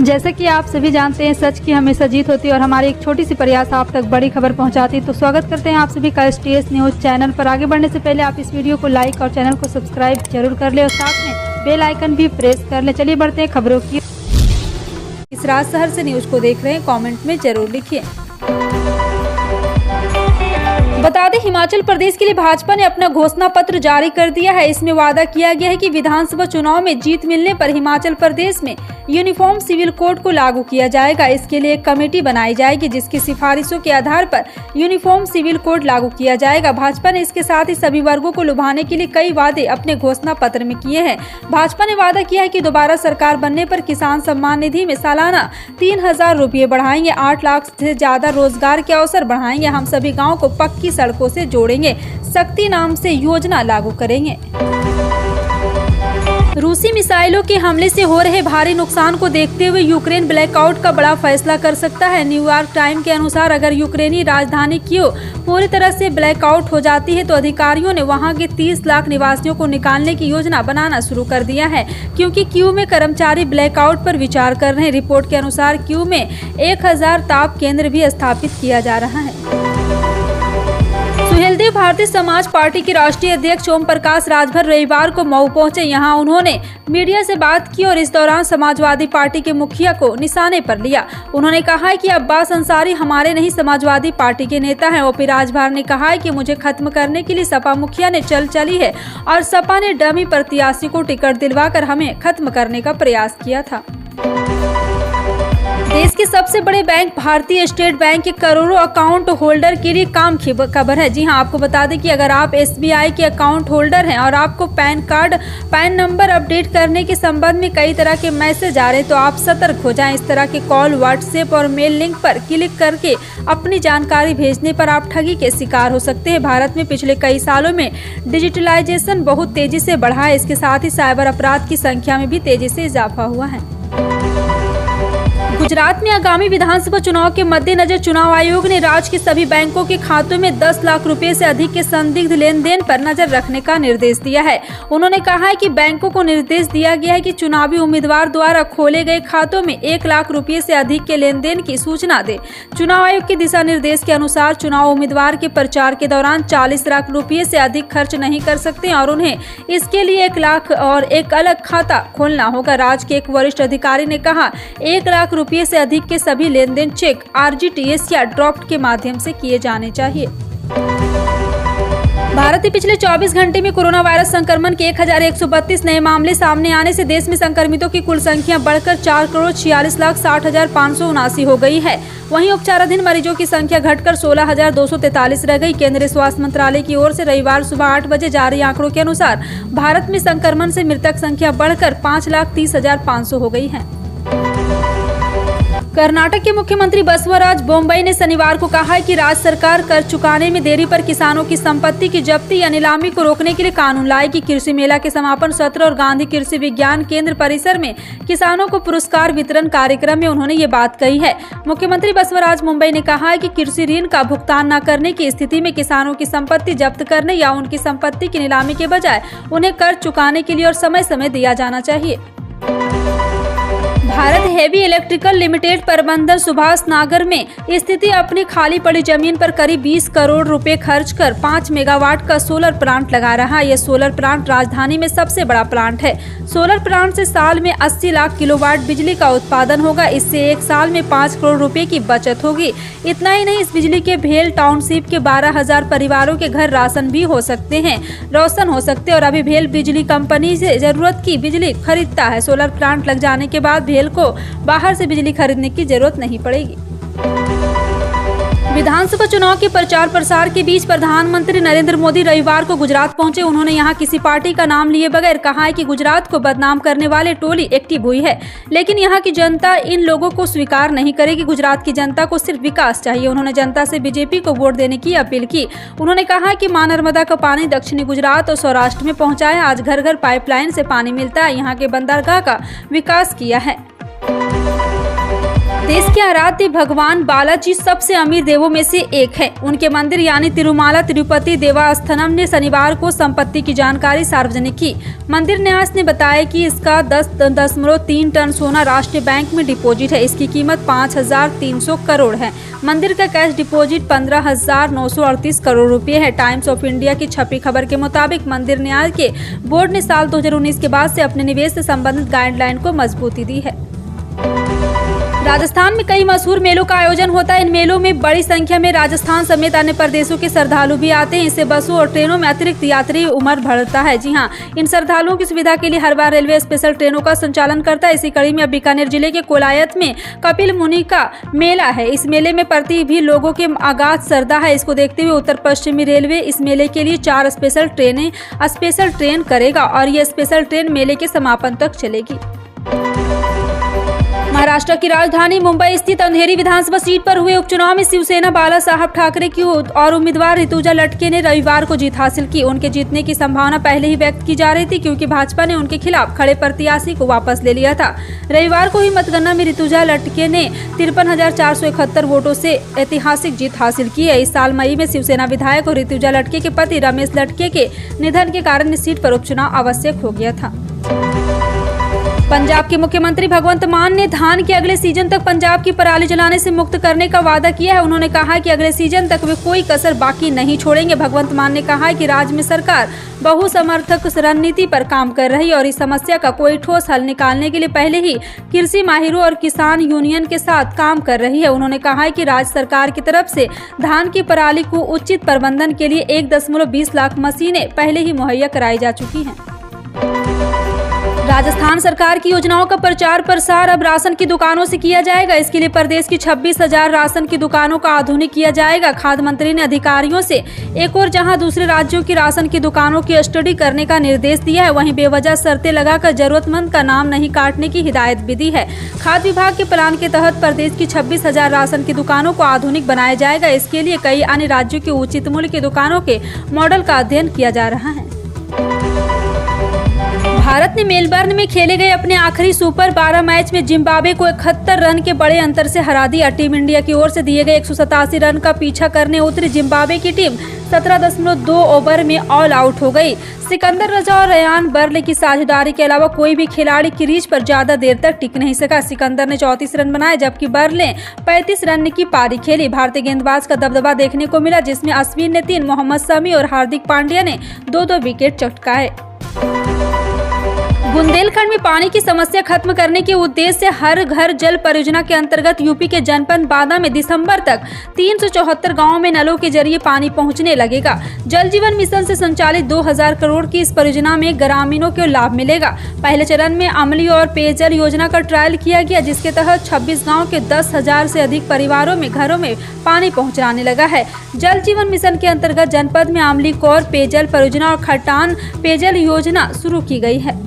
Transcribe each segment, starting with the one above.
जैसा कि आप सभी जानते हैं, सच की हमेशा जीत होती है और हमारी एक छोटी सी प्रयास आप तक बड़ी खबर पहुंचाती है। तो स्वागत करते हैं आप सभी का STS न्यूज़ चैनल पर। आगे बढ़ने से पहले आप इस वीडियो को लाइक और चैनल को सब्सक्राइब जरूर कर ले और साथ में बेल आइकन भी प्रेस कर ले। चलिए बढ़ते हैं खबरों की। इस राज शहर से न्यूज़ को देख रहे हैं, कॉमेंट में जरूर लिखिए। बता दें, हिमाचल प्रदेश के लिए भाजपा ने अपना घोषणा पत्र जारी कर दिया है। इसमें वादा किया गया है कि विधानसभा चुनाव में जीत मिलने पर हिमाचल प्रदेश में यूनिफॉर्म सिविल कोड को लागू किया जाएगा। इसके लिए एक कमेटी बनाई जाएगी जिसकी सिफारिशों के आधार पर यूनिफॉर्म सिविल कोड लागू किया जाएगा। भाजपा ने इसके साथ ही सभी वर्गों को लुभाने के लिए कई वादे अपने घोषणा पत्र में किए हैं। भाजपा ने वादा किया है कि दोबारा सरकार बनने पर किसान सम्मान निधि में सालाना 3,000 रुपये बढ़ाएंगे, 8 लाख से ज्यादा रोजगार के अवसर बढ़ाएंगे, हम सभी गाँव को पक्की सड़कों से जोड़ेंगे, शक्ति नाम से योजना लागू करेंगे। रूसी मिसाइलों के हमले से हो रहे भारी नुकसान को देखते हुए यूक्रेन ब्लैकआउट का बड़ा फैसला कर सकता है। न्यूयॉर्क टाइम के अनुसार अगर यूक्रेनी राजधानी कीव पूरी तरह से ब्लैकआउट हो जाती है तो अधिकारियों ने वहां के 30 लाख निवासियों को निकालने की योजना बनाना शुरू कर दिया है, क्योंकि कीव में कर्मचारी ब्लैकआउट पर विचार कर रहे हैं। रिपोर्ट के अनुसार कीव में 1000 ताप केंद्र भी स्थापित किया जा रहा है। सुहेलदेव भारतीय समाज पार्टी के राष्ट्रीय अध्यक्ष ओम प्रकाश राजभर रविवार को मऊ पहुंचे। यहां उन्होंने मीडिया से बात की और इस दौरान समाजवादी पार्टी के मुखिया को निशाने पर लिया। उन्होंने कहा है कि अब्बास अंसारी हमारे नहीं समाजवादी पार्टी के नेता हैं। ओपी राजभर ने कहा है कि मुझे खत्म करने के लिए सपा मुखिया ने चल चली है और सपा ने डमी प्रत्याशी को टिकट दिलवाकर हमें खत्म करने का प्रयास किया था। देश के सबसे बड़े बैंक भारतीय स्टेट बैंक के करोड़ों अकाउंट होल्डर के लिए काम की खबर है। जी हां, आपको बता दें कि अगर आप SBI के अकाउंट होल्डर हैं और आपको पैन नंबर अपडेट करने के संबंध में कई तरह के मैसेज आ रहे हैं तो आप सतर्क हो जाएं। इस तरह के कॉल, व्हाट्सएप और मेल लिंक पर क्लिक करके अपनी जानकारी भेजने पर आप ठगी के शिकार हो सकते हैं। भारत में पिछले कई सालों में डिजिटलाइजेशन बहुत तेजी से बढ़ा है। इसके साथ ही साइबर अपराध की संख्या में भी तेजी से इजाफा हुआ है। गुजरात में आगामी विधानसभा चुनाव के मद्देनजर चुनाव आयोग ने राज्य के सभी बैंकों के खातों में 10 लाख रुपए से अधिक के संदिग्ध लेन देन पर नजर रखने का निर्देश दिया है। उन्होंने कहा है कि बैंकों को निर्देश दिया गया है कि चुनावी उम्मीदवार द्वारा खोले गए खातों में 1 लाख रुपए से अधिक के लेन देन की सूचना दे। चुनाव आयोग के दिशा निर्देश के अनुसार चुनाव उम्मीदवार के प्रचार के दौरान 40 लाख रुपए से अधिक खर्च नहीं कर सकते और उन्हें इसके लिए 1 लाख और एक अलग खाता खोलना होगा। राज्य के एक वरिष्ठ अधिकारी ने कहा 1 लाख रुपए से अधिक के सभी लेन देन चेक, RGTS या ड्राफ्ट के माध्यम से किए जाने चाहिए। भारत में पिछले 24 घंटे में कोरोना वायरस संक्रमण के 1132 नए मामले सामने आने से देश में संक्रमितों की कुल संख्या बढ़कर 4,46,60,579 हो गई है। वहीं उपचाराधीन मरीजों की संख्या घटकर 16,243 रह गई। केंद्रीय स्वास्थ्य मंत्रालय की ओर से रविवार सुबह 8 बजे जारी आंकड़ों के अनुसार भारत में संक्रमण से मृतक संख्या बढ़कर 5,30,500 हो गई है। कर्नाटक के मुख्यमंत्री बसवराज बोम्मई ने शनिवार को कहा है कि राज्य सरकार कर चुकाने में देरी पर किसानों की संपत्ति की जब्ती या नीलामी को रोकने के लिए कानून लाएगी। कृषि मेला के समापन सत्र और गांधी कृषि विज्ञान केंद्र परिसर में किसानों को पुरस्कार वितरण कार्यक्रम में उन्होंने ये बात कही है। मुख्यमंत्री बसवराज बोम्मई ने कहा है कि कृषि ऋण का भुगतान न करने की स्थिति में किसानों की संपत्ति जब्त करने या उनकी संपत्ति की नीलामी के बजाय उन्हें कर चुकाने के लिए और समय समय दिया जाना चाहिए। भारत हेवी इलेक्ट्रिकल लिमिटेड प्रबंधन सुभाष नगर में स्थित अपनी खाली पड़ी जमीन पर करीब 20 करोड़ रुपए खर्च कर 5 मेगावाट का सोलर प्लांट लगा रहा है। यह सोलर प्लांट राजधानी में सबसे बड़ा प्लांट है। सोलर प्लांट से साल में 80 लाख किलोवाट बिजली का उत्पादन होगा। इससे एक साल में 5 करोड़ रुपए की बचत होगी। इतना ही नहीं, इस बिजली के भेल टाउनशिप के 12,000 परिवारों के घर रोशन हो सकते हैं। और अभी भेल बिजली कंपनी से जरूरत की बिजली खरीदता है। सोलर प्लांट लग जाने के बाद भेल को बाहर से बिजली खरीदने की जरूरत नहीं पड़ेगी। विधानसभा चुनाव के प्रचार प्रसार के बीच प्रधानमंत्री नरेंद्र मोदी रविवार को गुजरात पहुंचे। उन्होंने यहां किसी पार्टी का नाम लिए बगैर कहा है कि गुजरात को बदनाम करने वाले टोली एक्टिव हुई है, लेकिन यहां की जनता इन लोगों को स्वीकार नहीं करेगी। गुजरात की जनता को सिर्फ विकास चाहिए। उन्होंने जनता से बीजेपी को वोट देने की अपील की। उन्होंने कहा कि मां नर्मदा का पानी दक्षिणी गुजरात और सौराष्ट्र में पहुंचा है। आज घर घर पाइपलाइन से पानी मिलता है। यहाँ के बंदरगाह का विकास किया है। देश के आराध्य भगवान बालाजी सबसे अमीर देवों में से एक है। उनके मंदिर यानी तिरुमाला तिरुपति देवस्थानम ने शनिवार को संपत्ति की जानकारी सार्वजनिक की। मंदिर न्यास ने बताया कि इसका 10.3 टन सोना राष्ट्रीय बैंक में डिपॉजिट है। इसकी कीमत 5,300 करोड़ है। मंदिर का कैश डिपॉजिट 15,938 करोड़ रुपए है। टाइम्स ऑफ इंडिया की छपी खबर के मुताबिक मंदिर न्यास के बोर्ड ने साल 2019 के बाद से अपने निवेश से संबंधित गाइडलाइन को मजबूती दी है। राजस्थान में कई मशहूर मेलों का आयोजन होता है। इन मेलों में बड़ी संख्या में राजस्थान समेत अन्य प्रदेशों के श्रद्धालु भी आते हैं। इससे बसों और ट्रेनों में अतिरिक्त यात्री उमड़ भरता है। जी हां, इन श्रद्धालुओं की सुविधा के लिए हर बार रेलवे स्पेशल ट्रेनों का संचालन करता है। इसी कड़ी में अब बीकानेर जिले के कोलायत में कपिल मुनि का मेला है। इस मेले में प्रति भी लोगों के आगाज श्रद्धा है। इसको देखते हुए उत्तर पश्चिमी रेलवे इस मेले के लिए 4 स्पेशल ट्रेन करेगा और ये स्पेशल ट्रेन मेले के समापन तक चलेगी। महाराष्ट्र की राजधानी मुंबई स्थित अंधेरी विधानसभा सीट पर हुए उपचुनाव में शिवसेना बाला साहब ठाकरे की और उम्मीदवार ऋतुजा लटके ने रविवार को जीत हासिल की। उनके जीतने की संभावना पहले ही व्यक्त की जा रही थी क्योंकि भाजपा ने उनके खिलाफ खड़े प्रत्याशी को वापस ले लिया था। रविवार को हुई मतगणना में ऋतुजा लटके ने 53,471 वोटों से ऐतिहासिक जीत हासिल की है। इस साल मई में शिवसेना विधायक और ऋतुजा लटके के पति रमेश लटके के निधन के कारण इस सीट पर उपचुनाव आवश्यक हो गया था। पंजाब के मुख्यमंत्री भगवंत मान ने धान के अगले सीजन तक पंजाब की पराली जलाने से मुक्त करने का वादा किया है। उन्होंने कहा कि अगले सीजन तक वे कोई कसर बाकी नहीं छोड़ेंगे। भगवंत मान ने कहा है कि राज्य में सरकार बहुसमर्थक रणनीति पर काम कर रही है और इस समस्या का कोई ठोस हल निकालने के लिए पहले ही कृषि माहिरों और किसान यूनियन के साथ काम कर रही है। उन्होंने कहा है कि राज्य सरकार की तरफ से धान की पराली को उचित प्रबंधन के लिए 1.20 लाख मशीनें पहले ही मुहैया कराई जा चुकी हैं। राजस्थान सरकार की योजनाओं का प्रचार प्रसार अब राशन की दुकानों से किया जाएगा। इसके लिए प्रदेश की 26,000 राशन की दुकानों का आधुनिक किया जाएगा। खाद्य मंत्री ने अधिकारियों से एक और जहां दूसरे राज्यों की राशन की दुकानों की स्टडी करने का निर्देश दिया है, वहीं बेवजह शर्तें लगाकर जरूरतमंद का नाम नहीं काटने की हिदायत भी दी है। खाद्य विभाग के प्लान के तहत प्रदेश की 26,000 राशन की दुकानों को आधुनिक बनाया जाएगा। इसके लिए कई अन्य राज्यों के उचित मूल्य की दुकानों के मॉडल का अध्ययन किया जा रहा है। भारत ने मेलबर्न में खेले गए अपने आखिरी सुपर 12 मैच में जिम्बाब्वे को 71 रन के बड़े अंतर से हरा दिया। टीम इंडिया की ओर से दिए गए 187 रन का पीछा करने उतरी जिम्बाब्वे की टीम 17.2 ओवर में ऑल आउट हो गई। सिकंदर रजा और रेयान बर्ले की साझेदारी के अलावा कोई भी खिलाड़ी क्रीज पर ज्यादा देर तक टिक नहीं सका। सिकंदर ने 34 रन बनाए जबकि बर्ले 35 रन की पारी खेली। भारतीय गेंदबाज का दबदबा देखने को मिला जिसमें अश्विन ने 3, मोहम्मद शमी और हार्दिक पांड्या ने 2-2 विकेट चटकाए। बुंदेलखंड में पानी की समस्या खत्म करने के उद्देश्य से हर घर जल परियोजना के अंतर्गत यूपी के जनपद बांदा में दिसंबर तक 374 गांवों में नलों के जरिए पानी पहुंचने लगेगा। जल जीवन मिशन से संचालित 2000 करोड़ की इस परियोजना में ग्रामीणों को लाभ मिलेगा। पहले चरण में अमली और पेयजल योजना का ट्रायल किया गया जिसके तहत 26 गाँव के 10,000 से अधिक परिवारों में घरों में पानी पहुँचाने लगा है। जल जीवन मिशन के अंतर्गत जनपद में अमली कौर पेयजल परियोजना और खटान पेयजल योजना शुरू की गई है।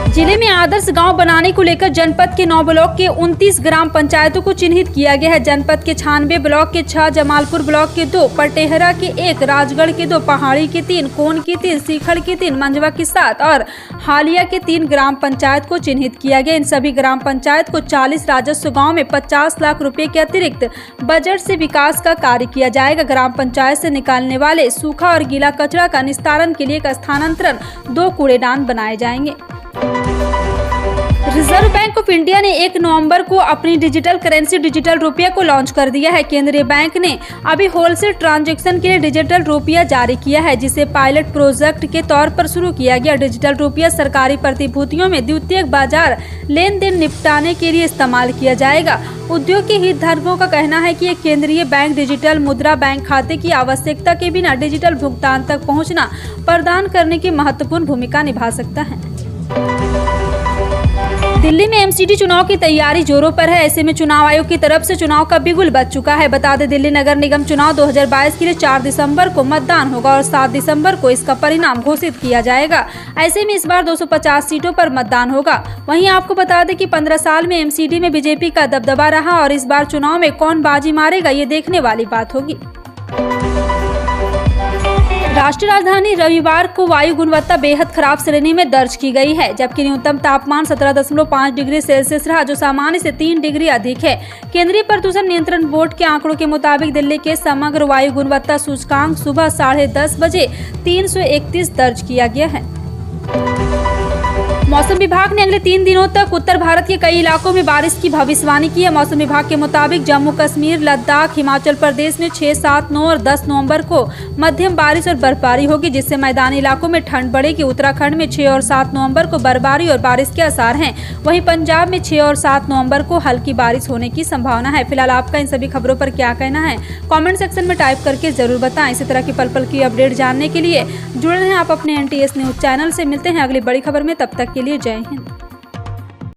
जिले में आदर्श गांव बनाने को लेकर जनपद के 9 ब्लॉक के 29 ग्राम पंचायतों को चिन्हित किया गया है। जनपद के 96 ब्लॉक के 6, जमालपुर ब्लॉक के 2, पटेहरा के 1, राजगढ़ के 2, पहाड़ी के 3, कोन की 3, सीखड़ के 3, मंजवा की 7 और हालिया के 3 ग्राम पंचायत को चिन्हित किया गया। इन सभी ग्राम पंचायत को 40 राजस्व गाँव में 50 लाख रुपए के अतिरिक्त बजट से विकास का कार्य किया जाएगा। ग्राम पंचायत से निकालने वाले सूखा और गीला कचरा का निस्तारण के लिए स्थानांतरण 2 कूड़ेदान बनाए जाएंगे। रिजर्व बैंक ऑफ इंडिया ने 1 नवंबर को अपनी डिजिटल करेंसी डिजिटल रुपया को लॉन्च कर दिया है। केंद्रीय बैंक ने अभी होलसेल ट्रांजैक्शन के लिए डिजिटल रुपया जारी किया है जिसे पायलट प्रोजेक्ट के तौर पर शुरू किया गया। डिजिटल रुपया सरकारी प्रतिभूतियों में द्वितीयक बाजार लेन देन निपटाने के लिए इस्तेमाल किया जाएगा। उद्योग के हितधारकों का कहना है कि एक केंद्रीय बैंक डिजिटल मुद्रा बैंक खाते की आवश्यकता के बिना डिजिटल भुगतान तक पहुँचना प्रदान करने की महत्वपूर्ण भूमिका निभा सकता है। दिल्ली में एमसीडी चुनाव की तैयारी जोरों पर है। ऐसे में चुनाव आयोग की तरफ से चुनाव का बिगुल बज चुका है। बता दें दिल्ली नगर निगम चुनाव 2022 के लिए 4 दिसंबर को मतदान होगा और 7 दिसंबर को इसका परिणाम घोषित किया जाएगा। ऐसे में इस बार 250 सीटों पर मतदान होगा। वहीं आपको बता दें कि 15 साल में एमसीडी में बीजेपी का दबदबा रहा और इस बार चुनाव में कौन बाजी मारेगा ये देखने वाली बात होगी। राष्ट्रीय राजधानी रविवार को वायु गुणवत्ता बेहद खराब श्रेणी में दर्ज की गई है, जबकि न्यूनतम तापमान 17.5 डिग्री सेल्सियस रहा, जो सामान्य से 3 डिग्री अधिक है। केंद्रीय प्रदूषण नियंत्रण बोर्ड के आंकड़ों के मुताबिक दिल्ली के समग्र वायु गुणवत्ता सूचकांक सुबह 10:30 बजे 331 दर्ज किया गया है। मौसम विभाग ने अगले 3 दिनों तक उत्तर भारत के कई इलाकों में बारिश की भविष्यवाणी की है। मौसम विभाग के मुताबिक जम्मू कश्मीर, लद्दाख, हिमाचल प्रदेश में 6, 7, 9 और 10 नवंबर को मध्यम बारिश और बर्फबारी होगी, जिससे मैदानी इलाकों में ठंड बढ़ेगी। उत्तराखंड में 6 और 7 नवंबर को बर्फबारी और बारिश के आसार हैं। वहीं पंजाब में 6 और 7 नवंबर को हल्की बारिश होने की संभावना है। फिलहाल आपका इन सभी खबरों पर क्या कहना है, कमेंट सेक्शन में टाइप करके जरूर बताएं। इसी तरह की पल पल की अपडेट जानने के लिए जुड़े रहें आप अपने NTS न्यूज चैनल से। मिलते हैं अगली बड़ी खबर में, तब तक के लिए जय हिंद।